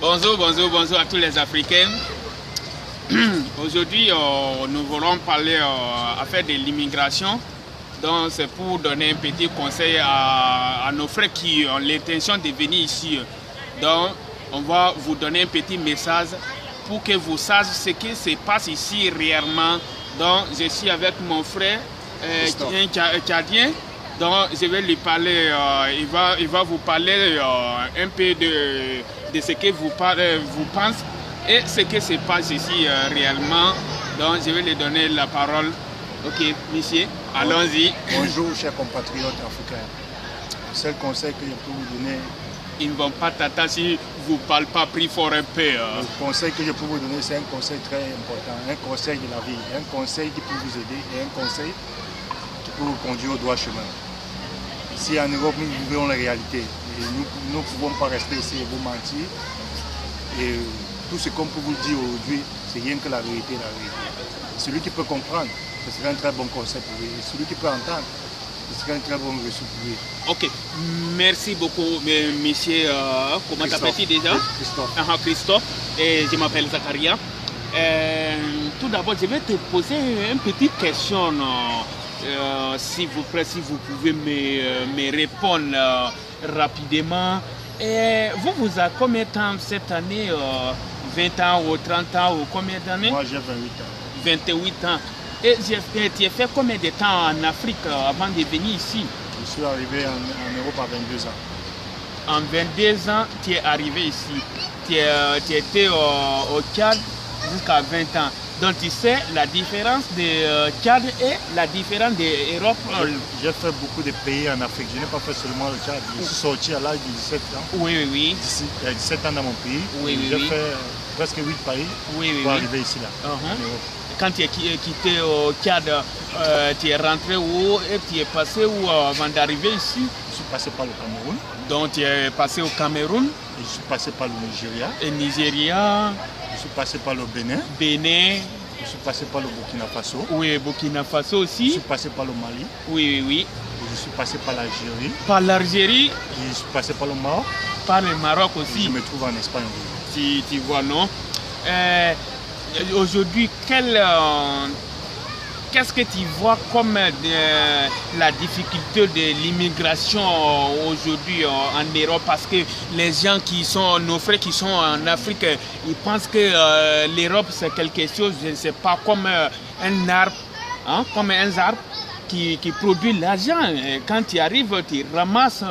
Bonjour à tous les Africains. Aujourd'hui, nous voulons parler affaire de l'immigration. Donc, c'est pour donner un petit conseil à nos frères qui ont l'intention de venir ici. Donc, on va vous donner un petit message pour que vous sachiez ce qui se passe ici réellement. Donc, je suis avec mon frère, un Tchadien. Donc, je vais lui parler, il va vous parler un peu de ce que vous pensez et ce qui se passe ici réellement. Donc, je vais lui donner la parole. Ok, monsieur, allons-y. Bonjour, chers compatriotes africains. Le seul conseil que je peux vous donner... Ils ne vont pas t'attendre si vous ne parlez pas pris fort un peu. Le conseil que je peux vous donner, c'est un conseil très important, un conseil de la vie, un conseil qui peut vous aider et un conseil qui peut vous conduire au droit chemin. Ici en Europe, nous vivons la réalité et nous ne pouvons pas rester ici et vous mentir. Et tout ce qu'on peut vous dire aujourd'hui, c'est rien que la vérité, la vérité. Celui qui peut comprendre, ce serait un très bon conseil pour lui. Et celui qui peut entendre, ce serait un très bon reçu pour lui. Ok, merci beaucoup, monsieur. Comment t'appelles-tu déjà? Christophe. Christophe, et je m'appelle Zakaria. Tout d'abord, je vais te poser une petite question. S'il vous plaît, si vous pouvez me répondre rapidement. Vous avez combien de temps cette année? 20 ans ou 30 ans ou combien d'années? Moi, j'ai 28 ans. 28 ans. Et tu as fait combien de temps en Afrique avant de venir ici? Je suis arrivé en Europe à 22 ans. En 22 ans, tu es arrivé ici. Tu étais au Tchad jusqu'à 20 ans. Donc tu sais la différence de Tchad et la différence de l'Europe. J'ai fait beaucoup de pays en Afrique. Je n'ai pas fait seulement le Tchad. Je suis sorti à l'âge de 17 ans. Oui. Il y a 17 ans dans mon pays. J'ai fait presque 8 pays pour arriver ici là. Quand tu es quitté au Tchad, tu es rentré où et tu es passé où avant d'arriver ici? Je suis passé par le Cameroun. Donc tu es passé au Cameroun. Et je suis passé par le Nigeria. Et Nigeria. Je suis passé par le Bénin. Bénin. Je suis passé par le Burkina Faso. Oui, Burkina Faso aussi. Je suis passé par le Mali. Oui. Et je suis passé par l'Algérie. Par l'Algérie. Et je suis passé par le Maroc. Par le Maroc aussi. Et je me trouve en Espagne. Tu vois, non? Aujourd'hui, qu'est-ce que tu vois comme la difficulté de l'immigration aujourd'hui en Europe? Parce que les gens qui sont, nos frères qui sont en Afrique, ils pensent que l'Europe c'est quelque chose, je ne sais pas, comme un arbre, qui produit l'argent. Quand tu arrives, tu ramasses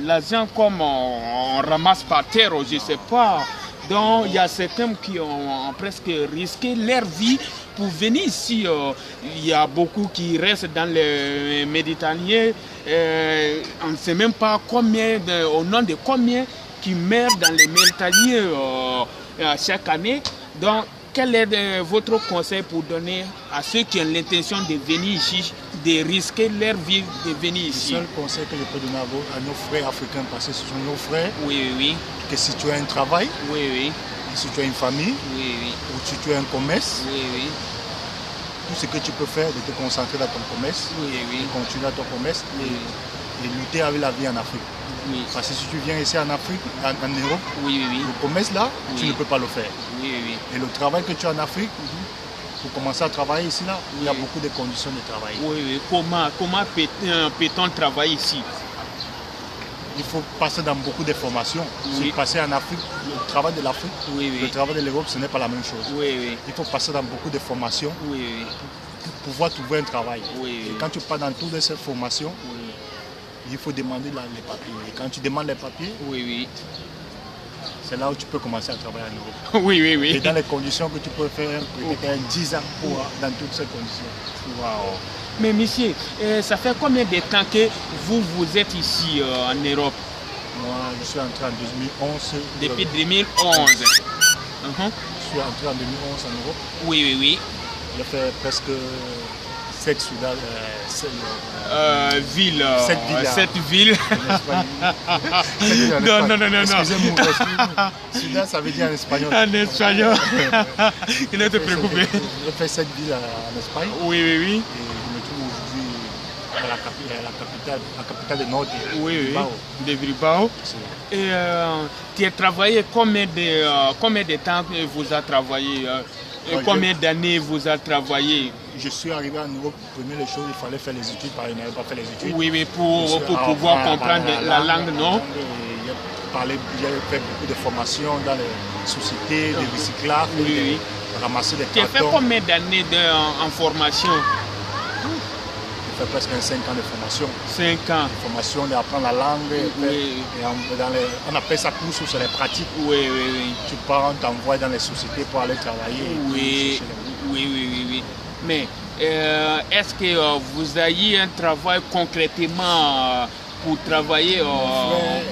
l'argent comme on ramasse par terre, je ne sais pas. Donc il y a certains qui ont presque risqué leur vie pour venir ici. Il y a beaucoup qui restent dans le Méditerranée. On ne sait même pas au nom de combien qui meurent dans le Méditerranée chaque année. Donc quel est votre conseil pour donner à ceux qui ont l'intention de venir ici, de risquer leur vie de venir ici? Le seul conseil que je peux donner à nos frères africains, parce que ce sont nos frères, que si tu as un travail, si tu as une famille, ou si tu as un commerce, tout ce que tu peux faire, de te concentrer dans ton commerce, de continuer dans ton commerce et lutter avec la vie en Afrique. Parce que si tu viens ici en Afrique, en Europe, le commerce là, tu ne peux pas le faire. Et le travail que tu as en Afrique, pour commencer à travailler ici là, il y a beaucoup de conditions de travail. Comment peut-on travailler ici? Il faut passer dans beaucoup de formations. Si passer en Afrique, le travail de l'Afrique, le travail de l'Europe, ce n'est pas la même chose. Il faut passer dans beaucoup de formations pour pouvoir trouver un travail. Et quand tu pars dans toutes ces formations, il faut demander les papiers. Et quand tu demandes les papiers, c'est là où tu peux commencer à travailler en Europe. Et dans les conditions que tu peux faire peut-être 10 ans dans toutes ces conditions. Wow. Mais monsieur, ça fait combien de temps que vous êtes ici en Europe? Moi, je suis entré en 2011. Depuis 2011. Je suis entré en 2011 en Europe. Oui. J'ai fait presque 7 villes. 7 villes. Non. Excusez-moi. Soudan, ça veut dire en espagnol. En espagnol. Il ne te préoccupe. J'ai fait 7 villes en Espagne. Oui. Et je me trouve aujourd'hui la capitale du Nord. Oui, de Bilbao. Et tu as travaillé combien de temps vous avez travaillé combien d'années vous avez travaillé? Je suis arrivé en Europe, première chose, il fallait faire les études, parce que je n'avais pas fait les études. Oui, pour pouvoir comprendre la langue, non? J'ai fait beaucoup de formations dans les sociétés, de recyclage, ramasser des cartons. Tu as fait combien d'années en formation? J'ai fait presque 5 ans de formation. 5 ans. Formation d'apprendre la langue. On appelle ça cours sur les pratiques. Oui. Tu pars, on t'envoie dans les sociétés pour aller travailler. Oui. Mais est-ce que vous avez un travail concrètement pour travailler,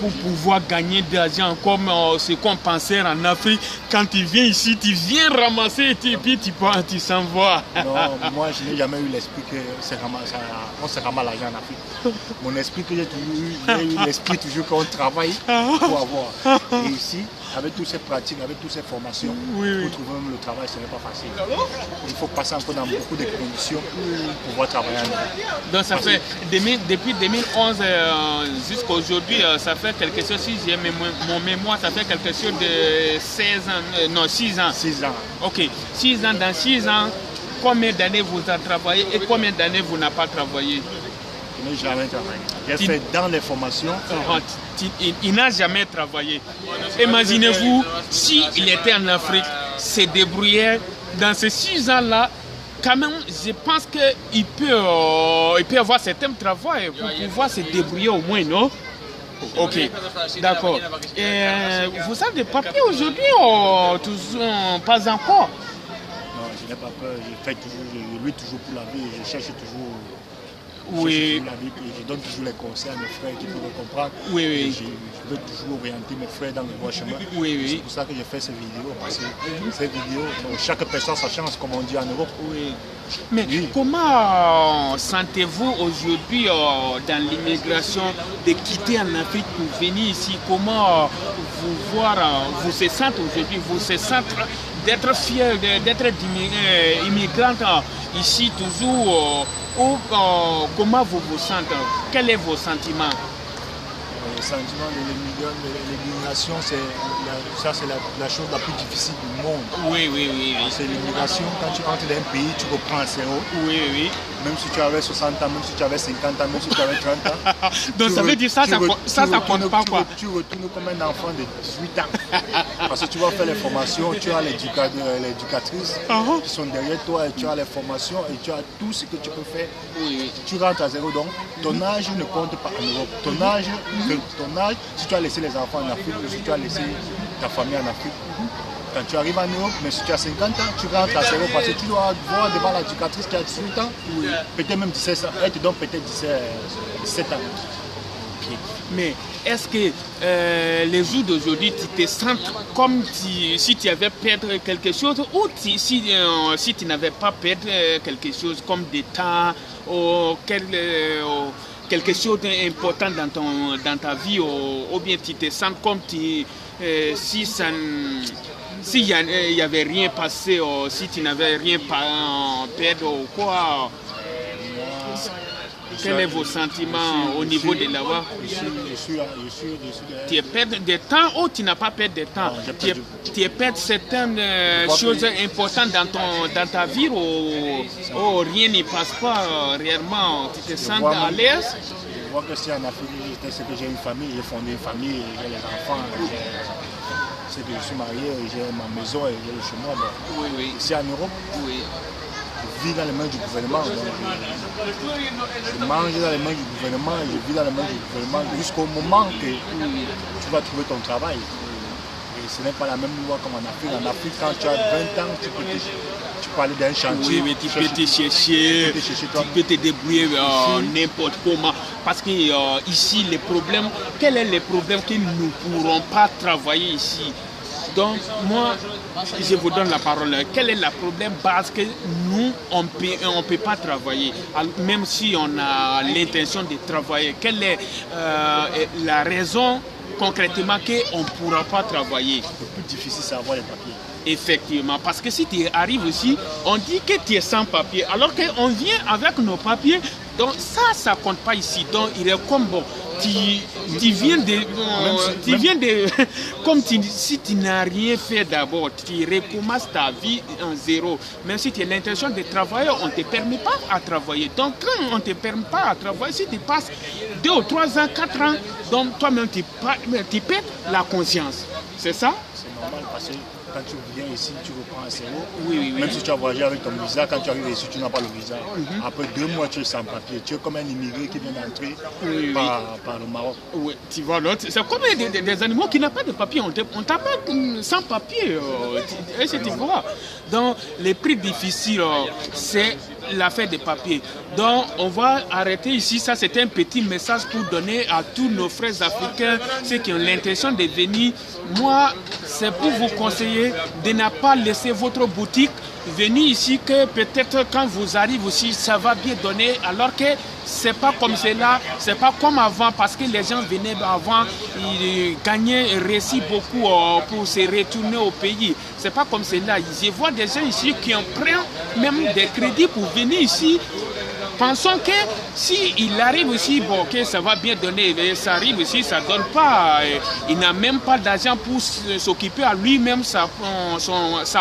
pour pouvoir gagner de l'argent comme ce qu'on pensait en Afrique? Quand tu viens ici, tu viens ramasser et puis tu s'en vas. Non, moi je n'ai jamais eu l'esprit que on se ramasse l'argent en Afrique. Mon esprit que j'ai eu l'esprit toujours qu'on travaille pour avoir. Et ici, avec toutes ces pratiques, avec toutes ces formations, pour trouver même le travail, ce n'est pas facile. Il faut passer encore dans beaucoup de conditions pour pouvoir travailler en Afrique. Donc ça fait, depuis 2011 jusqu'à aujourd'hui, ça fait quelque chose, si j'ai mon mémoire, ça fait quelque chose de 6 ans. 6 ans. Ok, 6 ans, dans 6 ans, combien d'années vous avez travaillé et combien d'années vous n'avez pas travaillé? Je n'ai jamais travaillé. J'ai fait dans les formations. Il n'a jamais travaillé. Imaginez-vous, s'il était en Afrique, se débrouillait dans ces 6 ans-là, quand même, je pense qu'il peut avoir certains travail pour pouvoir se débrouiller au moins, non? Ok, d'accord. Vous avez des papiers aujourd'hui ou pas encore? Non, je n'ai pas peur. Je lutte toujours pour la vie. Je cherche toujours. Oui. Je donne toujours les conseils à mes frères qui peuvent comprendre. Oui. Je veux toujours orienter mes frères dans le bon chemin. Oui. C'est pour ça que j'ai fait ces vidéos. Parce que ces vidéos, chaque personne sa chance, comme on dit en Europe. Oui. Mais comment sentez-vous aujourd'hui dans l'immigration de quitter en Afrique pour venir ici? Comment vous se sentez aujourd'hui? Vous se sentez d'être fier, d'être immigrante ici toujours? Comment vous vous sentez? Quels sont vos sentiments? Le sentiment de l'immigration, c'est la chose la plus difficile du monde. Oui. C'est l'immigration, quand tu entres dans un pays, tu reprends à zéro. Oui. Même si tu avais 60 ans, même si tu avais 50 ans, même si tu avais 30 ans. Donc ça veut dire ça compte pas quoi? Tu retournes comme un enfant de 18 ans. Parce que tu vas faire les formations, tu as les éducatrices qui sont derrière toi et tu as les formations et tu as tout ce que tu peux faire. Oui. Tu rentres à zéro, donc ton âge ne compte pas en Europe. Ton âge, si tu as laissé les enfants en Afrique, si tu as laissé ta famille en Afrique, quand tu arrives en Europe, mais si tu as 50 ans, tu rentres à zéro parce que tu dois voir devant l'éducatrice qui a 18 ans, peut-être même 17 ans, elle te donne peut-être 17 ans. Okay. Mais est-ce que les jours d'aujourd'hui, tu te sens comme si tu avais perdu quelque chose ou si tu n'avais pas perdu quelque chose comme des temps ou quelque chose d'important dans ta vie ou bien tu te sens comme s'il n'y avait rien passé ou si tu n'avais rien perdu ou quoi? Quels sont vos sentiments au niveau de là-bas? Tu as perdu du temps ou tu n'as pas perdu de temps? Tu as perdu certaines choses importantes dans ta vie ou rien ne passe pas réellement? Tu te sens à l'aise? Je vois que si en Afrique, c'est que j'ai une famille, j'ai fondé une famille, j'ai les enfants, c'est que je suis marié, j'ai ma maison et j'ai le chemin. Oui. Ici en Europe, je vis dans les mains du gouvernement. Je mange dans les mains du gouvernement, je vis dans les mains du gouvernement jusqu'au moment que tu vas trouver ton travail. Et ce n'est pas la même loi comme en Afrique. En Afrique, quand tu as 20 ans, tu peux aller dans un chantier. Oui, mais tu peux te chercher, tu peux te débrouiller n'importe comment. Parce que ici, quel est le problème que nous ne pourrons pas travailler ici? Donc, moi, je vous donne la parole. Quel est le problème base que nous, on ne peut pas travailler, même si on a l'intention de travailler? Quelle est la raison concrètement qu'on ne pourra pas travailler? Le plus difficile, c'est avoir les papiers. Effectivement, parce que si tu arrives ici, on dit que tu es sans papier, alors qu'on vient avec nos papiers, Donc ça compte pas ici. Donc il est comme bon. Tu viens de comme si tu n'as rien fait d'abord, tu recommences ta vie en zéro. Même si tu as l'intention de travailler, on ne te permet pas à travailler. Donc quand on ne te permet pas à travailler, si tu passes 2 ou 3 ans, 4 ans, donc toi-même tu perds la conscience. C'est ça? C'est normal parce que quand tu viens ici, tu reprends à zéro. Oui. Même si tu as voyagé avec ton visa, quand tu arrives ici, tu n'as pas le visa. Après 2 mois, tu es sans papier. Tu es comme un immigré qui vient d'entrer par le Maroc. Oui, tu vois, c'est comme des animaux qui n'ont pas de papier. On t'amène sans papier. Tu vois. Donc, les prix difficiles, c'est l'affaire des papiers. Donc, on va arrêter ici. Ça, c'est un petit message pour donner à tous nos frères africains, ceux qui ont l'intention de venir. Moi, c'est pour vous conseiller de ne pas laisser votre boutique venir ici, que peut-être quand vous arrivez aussi, ça va bien donner, alors que c'est pas comme cela, c'est pas comme avant, parce que les gens venaient avant, ils gagnaient réussi beaucoup pour se retourner au pays. C'est pas comme cela. Je vois des gens ici qui en prennent même des crédits pour venir ici. Pensons que s'il arrive ici, bon, que ça va bien donner, mais ça arrive ici, ça ne donne pas. Il n'a même pas d'argent pour s'occuper à lui-même, sa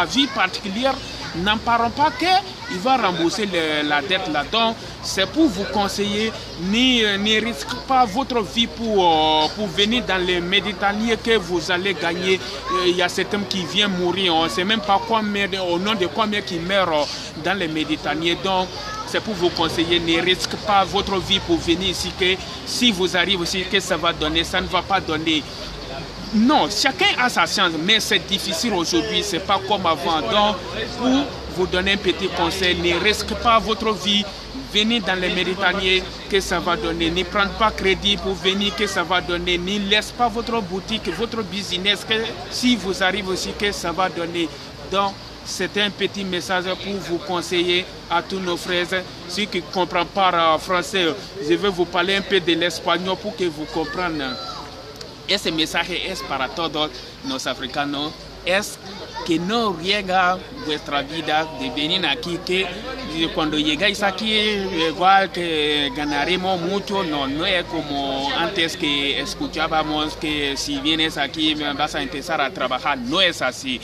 vie particulière. N'en parlons pas qu'il va rembourser la dette là-dedans. C'est pour vous conseiller, ne risquez pas votre vie pour venir dans les Méditerranée que vous allez gagner. Il y a certains qui viennent mourir, on ne sait même pas au nom de combien qui meurent dans les Méditerranée. Donc, c'est pour vous conseiller, ne risquez pas votre vie pour venir ici, que si vous arrivez ici, que ça va donner, ça ne va pas donner. Non, chacun a sa chance, mais c'est difficile aujourd'hui, c'est pas comme avant. Donc, pour vous donner un petit conseil, ne risquez pas votre vie, venez dans les Méditerranée, que ça va donner. Ne prenez pas crédit pour venir, que ça va donner. Ne laissez pas votre boutique, votre business, que si vous arrivez aussi, que ça va donner. Donc, c'est un petit message pour vous conseiller à tous nos frères. Ceux qui ne comprennent pas français, je vais vous parler un peu de l'espagnol pour que vous compreniez. Ese mensaje es para todos los africanos, es que no riega vuestra vida de venir aquí, que cuando llegáis aquí igual que ganaremos mucho, no es como antes que escuchábamos que si vienes aquí vas a empezar a trabajar, no es así.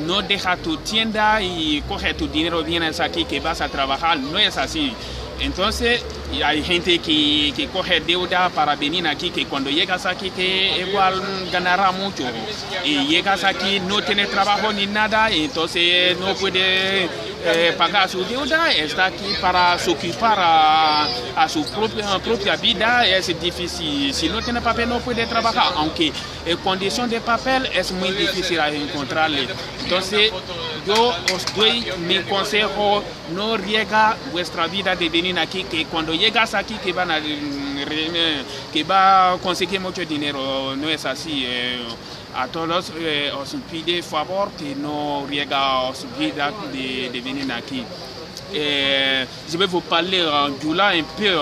No deja tu tienda y coge tu dinero, vienes aquí que vas a trabajar, no es así. Entonces hay gente que coge deuda para venir aquí, que cuando llegas aquí que igual ganará mucho, y llegas aquí no tienes trabajo ni nada, entonces no puede pagar su deuda, está aquí para ocupar a su propia vida, es difícil. Si no tiene papel no puede trabajar, aunque en condición de papel es muy difícil encontrarle. Entonces yo os doy mi consejo, no riega vuestra vida de venir aquí, que cuando llegas aquí que va a conseguir mucho dinero, no es así. A todos os pide favor que no riega su vida de venir aquí. Je vais vous parler en Djoula un peu,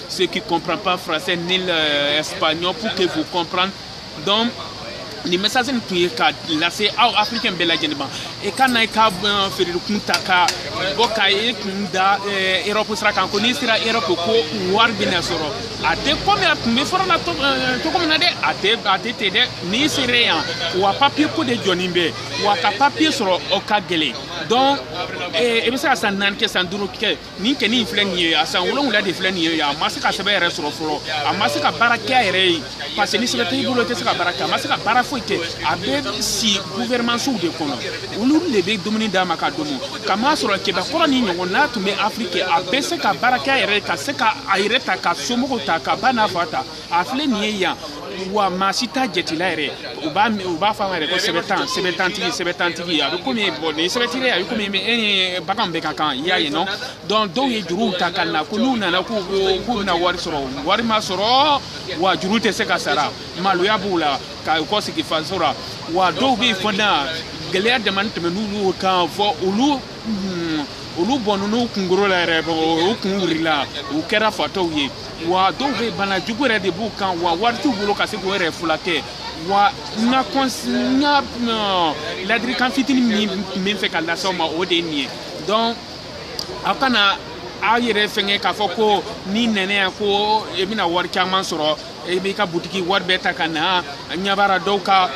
ceux qui ne comprennent pas français ni l'espagnol, pour que vous compreniez. Donc, ni message ni ka lase aw africain bela jenba e kana ka feriru kunta ka boka e kunda Europe sra kan ko ni sira Europe ko war bina soro ate comme me forna to comme na de ate te de ni sire wa papier ko de jonimbe wa ka papier soro o ka gele donc e be sa nan ke sanduru ke ni ke ni flenye asan wolo wala de flenye ya masika sebe re soro folo amasika baraka ere parce que ni sebe te bulo te sika baraka masika bara que abe si gouvernement sous de kono ulu lebe domini da makadomo kama soro ke ba koroni nyon na to me Afrique abe se ka baraka ere ka se ka aireta ka somo ta ka bana fata afle ni ya wa masita jetila ere uba fa ere ko sebetanti ya ko me boni sebetire ya ko me bakam be kan ya ye no donc do ye juru ta kan na ko nuna na ko na wari soro wari ma soro wa juru te se ka sara malu ya bula ka ko sigi fansora wa do bi fona gele de man teme nu kan fo ulu bonu no kunguro la re o kunurila o kera fato ye wa do be bana jugure de bu kan wa wartu bulo ka se go re fulake wa na konsinya la diri kan fitini min fe kala soma o de ni donc akana a yɛrɛ fɛngɛ k'a fɔ ko ni nɛnɛ ko e bɛna wari caman sɔrɔ e b'i ka butiki wari bɛɛ ta ka na ɲabara dɔw ka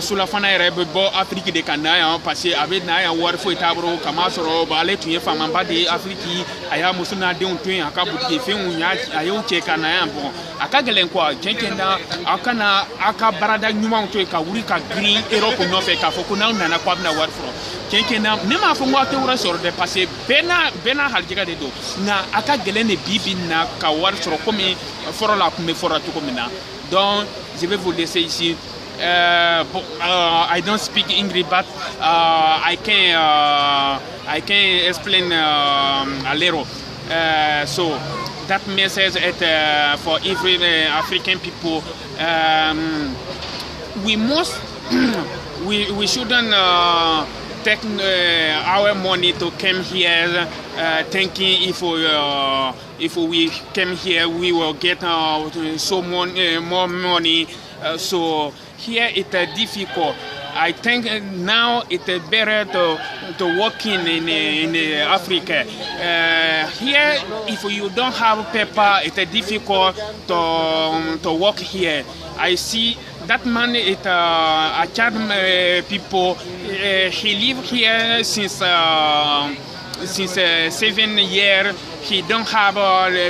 sulafana yɛrɛ bɛ bɔ Afiriki de ka na yan parce que a bɛ na yan wari foyi t'a bolo kama sɔrɔ ale tun ye faamaba de ye Afiriki a y'a muso n'a denw to yen a ka butiki fɛnw a y'o cɛ ka na yan bon a ka gɛlɛn quoi cɛn na a kana a ka baarada ɲumanw to yen ka wuli ka girin Europe nɔfɛ k'a fɔ ko n'aw nana ko a bɛna wari sɔrɔ cɛn na ne m'a fɔ ko a tɛ wari sɔrɔ dɛ parce que bɛɛ n'a halijɛgɛ de don nka a ka gɛlɛn de bi na ka wari sɔrɔ komi fɔlɔ la a tun bɛ fɔra cogo min na donc je vais vous laisser ici. I don't speak English, but I can explain a little. So that message is for every African people. We must, we shouldn't take our money to come here, thinking if we come here we will get so more money. So here it's difficult. I think now it's better to work in Africa. Here, if you don't have paper, it's difficult to work here. I see that man is a Chad people. He live here since 7 years. He don't have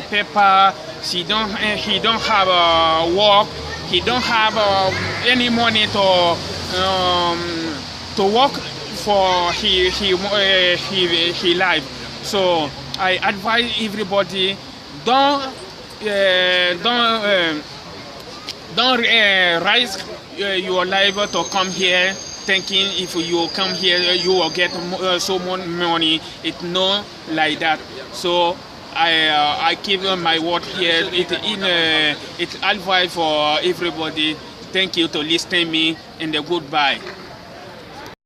paper. He don't have work. He don't have any money to work for his life. So I advise everybody don't risk your life to come here thinking if you come here you will get so much money. It's not like that. So I give my word here. It's advice for everybody. Thank you to listen to me and goodbye.